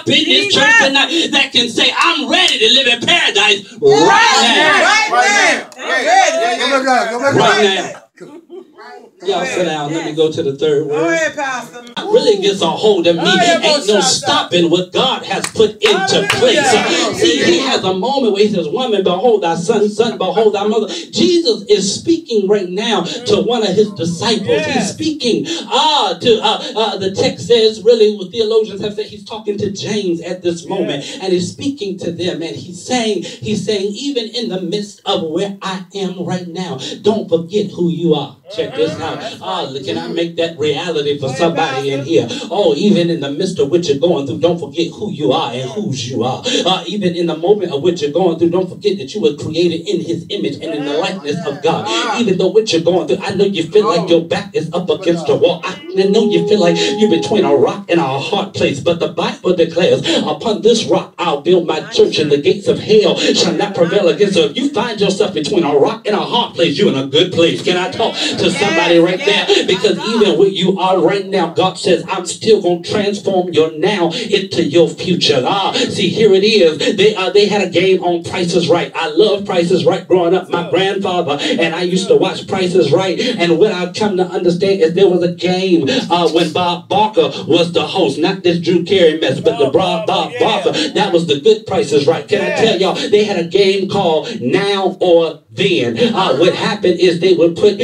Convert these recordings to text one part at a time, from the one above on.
up in this church tonight that can say, I'm ready to live in paradise right now. Right now. Y'all sit down. Let me go to the third word. Go ahead, Pastor. It really gets a hold of me. Ain't no stopping what God has put into place. See, he has a moment where he says, woman, behold thy son, son, behold thy mother. Jesus is speaking right now to one of his disciples. He's speaking to the text says, really, what theologians have said, he's talking to James at this moment, and he's speaking to them, and he's saying, even in the midst of where I am right now, don't forget who you are. Check this out. Can I make that reality for somebody in here? Oh, even in the midst of what you're going through, don't forget who you are and whose you are. Even in the moment of what you're going through, don't forget that you were created in his image and in the likeness of God. Even though what you're going through, I know you feel like your back is up against the wall. I know you feel like you're between a rock and a hard place. But the Bible declares, upon this rock I'll build my church, and the gates of hell shall not prevail against it. So if you find yourself between a rock and a hard place, you're in a good place. Can I talk to somebody right there? Because even where you are right now, God says, I'm still going to transform your now into your future. See, here it is. They had a game on Price is Right. I love Price is Right growing up. My grandfather and I used to watch Price is Right. And what I've come to understand is there was a game when Bob Barker was the host. Not this Drew Carey mess, but the Bob Barker. That was the good Price is Right. Can I tell y'all, they had a game called Now or Then. What happened is they would put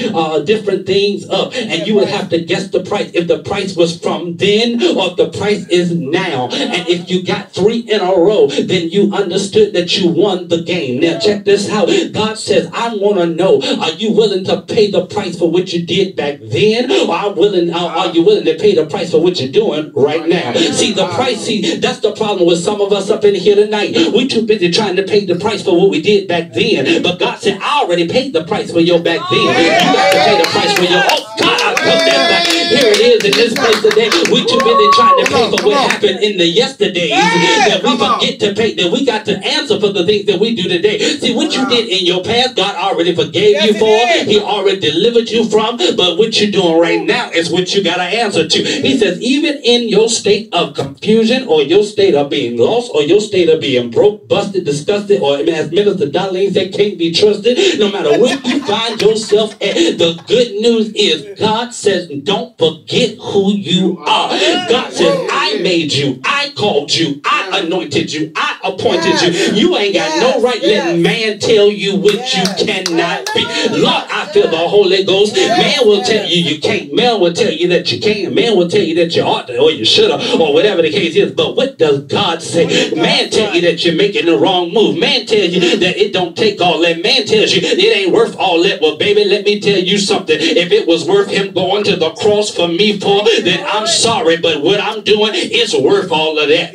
different things up, and you would have to guess the price. If the price was from then or if the price is now. And if you got 3 in a row, then you understood that you won the game. Now check this out. God says, I want to know, are you willing to pay the price for what you did back then? Or are you willing to pay the price for what you're doing right now? See, the price, that's the problem with some of us up in here tonight. We're too busy trying to pay the price for what we did back then. But God said, I already paid the price for your back then. You got to pay the price for your, oh God, I took that back. Here it is in this place today. We're too busy trying to pay for what happened in the yesterdays that we forget to pay, that we got to answer for the things that we do today. See, what you did in your past, God already forgave you for. He already delivered you from. But what you're doing right now is what you got to answer to. He says, even in your state of confusion, or your state of being lost, or your state of being broke, busted, disgusted, or as Minister Darlene said, can't be trusted, no matter where you find yourself at, the good news is God says, don't forget who you are. God says, I made you, I called you, I anointed you, I appointed you. You ain't got no right letting man tell you what you cannot be. Lord, I feel the Holy Ghost. Man will tell you you can't. Man will tell you that you can't. Man will tell you that you ought to, or you should have, or whatever the case is. But what does God say? Man tell you that you're making the wrong move. Man tell you that it don't take all that. Man tells you it ain't worth all that. Well, baby, let me tell you something. If it was worth him going to the cross for me then I'm sorry, but what I'm doing is worth all of that.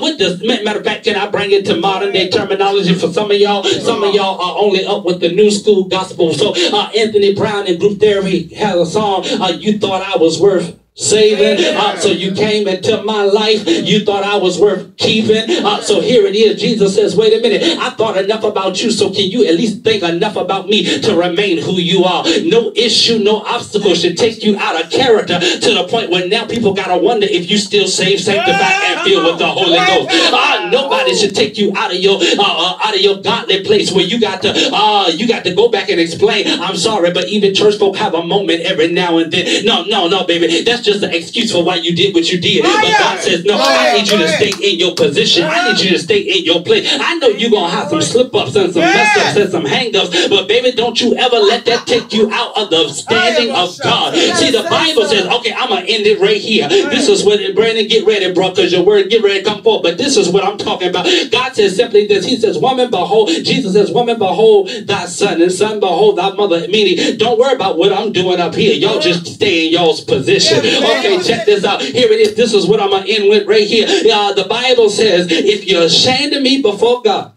What does, matter of fact, can I bring it to modern day terminology for some of y'all? Some of y'all are only up with the new school gospel. So Anthony Brown in Group Therapy has a song, You Thought I Was Worth Saving, so you came into my life. You thought I was worth keeping. So here it is. Jesus says, wait a minute, I thought enough about you, so can you at least think enough about me to remain who you are? No issue, no obstacle should take you out of character to the point where now people gotta wonder if you still saved, sanctified, and filled with the Holy Ghost. Nobody should take you out of your godly place where you got to go back and explain, I'm sorry, but even church folk have a moment every now and then. No, baby, that's just an excuse for why you did what you did. But God says, no, I need you to stay in your position. I need you to stay in your place. I know you're going to have some slip-ups and some mess-ups and some hang-ups, but baby, don't you ever let that take you out of the standing of God. See, the Bible says, okay, I'm going to end it right here. This is what, Brandon, get ready, bro, because your word, get ready to come forth. But this is what I'm talking about. God says simply this. He says, woman, behold, Jesus says, woman, behold thy son, and son, behold thy mother. Meaning, don't worry about what I'm doing up here. Y'all just stay in y'all's position. Okay, check this out. Here it is. This is what I'm going to end with right here. The Bible says, if you're ashamed of me before God,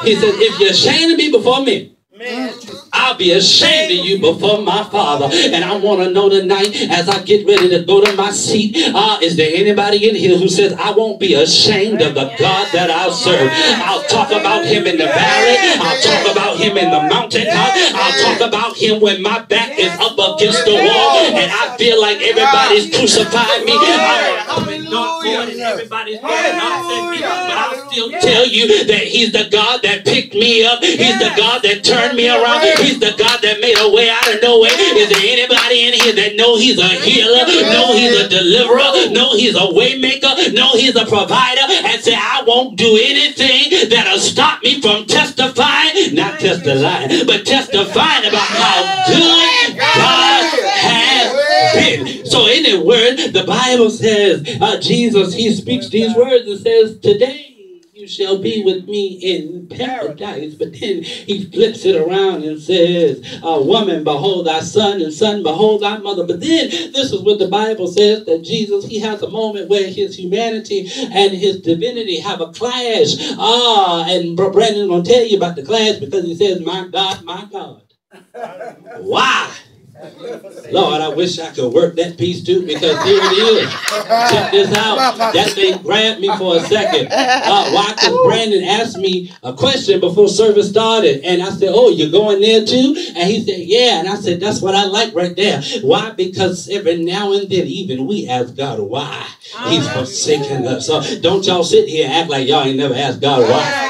he says, if you're ashamed of me before me, I'll be ashamed of you before my Father. And I want to know tonight, as I get ready to go to my seat, is there anybody in here who says, I won't be ashamed of the God that I serve? I'll talk about him in the valley. I'll talk about him in the mountaintop. I'll talk about him when my back is up against the wall and I feel like everybody's crucified me. going forward and everybody's going upset me. But I'll still tell you that he's the God that picked me up. He's the God that turned me around. He's the God that made a way out of no way. Is there anybody in here that know he's a healer? Know he's a deliverer? Know he's a way maker? Know he's a provider? And say, I won't do anything that'll stop me from testifying. Not testifying, but testifying about how good God has been. So in the word, the Bible says, Jesus, he speaks these words and says, today you shall be with me in paradise. But then he flips it around and says, woman, behold thy son, and son, behold thy mother. But then this is what the Bible says, that Jesus, he has a moment where his humanity and his divinity have a clash. And Brandon's going to tell you about the clash, because he says, my God, my God. Why? Lord, I wish I could work that piece too, because here it is. Check this out. That thing grabbed me for a second. Why? Because Brandon asked me a question before service started. And I said, oh, you're going there too? And he said, yeah. And I said, that's what I like right there. Why? Because every now and then, even we ask God why he's forsaken us. So don't y'all sit here and act like y'all ain't never asked God why.